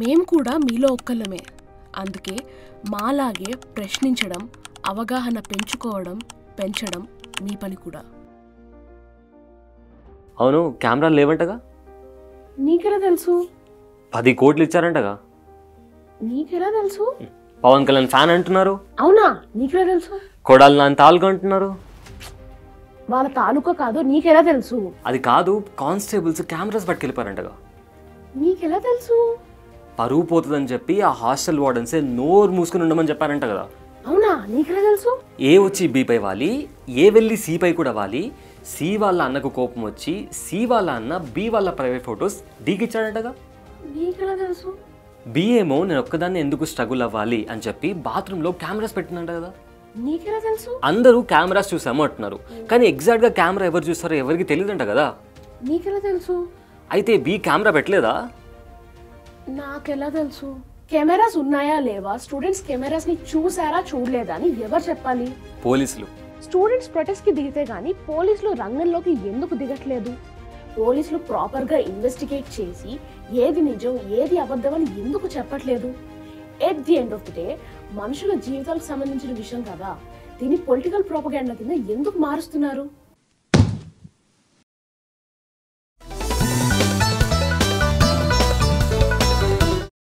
మేము కూడా మీలో ఒక్కళ్ళమే. అందుకే మాలాగే ప్రశ్నించడం, అవగాహన పెంచడం మీ పని కూడా. అవును, కెమెరాలు లేవంటగా? నీకెలా తెలుసు? 10 కోట్లు ఇచ్చారంటగా? నీకెలా తెలుసు? పవన్ కళ్యాణ్ ఫ్యాన్ అంటున్నారు. అవునా? నీకెలా తెలుసు? కొడాలి నాని తాలూకా అంటున్నారు. వాళ్ళ తాలూకా కాదు, నీకెలా తెలుసు? అది కాదు, కానిస్టేబుల్స్ కెమెరాస్ పట్టుకెళ్ళిపోయారంటగా. నీకెలా తెలుసు? పరువు పోతుందని చెప్పి ఆ హాస్టల్ వార్డెన్సే నోరు మూసుకుని ఉండమని చెప్పారంట కదా. అవునా? నీకెలా తెలుసు? ఏ వచ్చి బి పై వాలి, ఏ వెళ్ళి సి పై కూడా వాలి. సి వాళ్ళ అన్నకు కోపం వచ్చి సి వాళ్ళ అన్న బి వాళ్ళ ప్రైవేట్ ఫొటోస్ డీకి ఇచ్చాడంటగా. నీకెలా తెలుసు? బి ఏమో నేను ఒక్కదాన్ని ఎందుకు స్ట్రగుల్ అవ్వాలి అని చెప్పి బాత్రూంలో కెమెరాస్ పెట్టినంట కదా. నీకెలా తెలుసు? అందరూ కెమెరాస్ చూసాము అంటున్నారు, కానీ ఎగ్జాక్ట్గా కెమెరా ఎవరు చూస్తారో ఎవరికి తెలియదంట కదా. నీకెలా తెలుసు? అయితే బి కెమెరా పెట్టలేదా? నాకెలా తెలుసు? కెమెరాస్ ఉన్నాయా లేవా, స్టూడెంట్స్ కెమెరాస్ ని చూసారా చూడలేదా అని ఎవరు చెప్పాలి? పోలీసులు. స్టూడెంట్స్ ప్రొటెస్ట్ కి దిగితే గానీ పోలీసులు రంగంలోకి ఎందుకు దిగట్లేదు? పోలీసులు ప్రాపర్ గా ఇన్వెస్టిగేట్ చేసి ఏది నిజం ఏది అబద్ధం అని ఎందుకు చెప్పట్లేదు? At the end of the day మనుషుల జీవితాలకు సంబంధించిన విషయం కదా, దీన్ని పొలిటికల్ ప్రోపగండా కింద ఎందుకు మారుస్తున్నారు?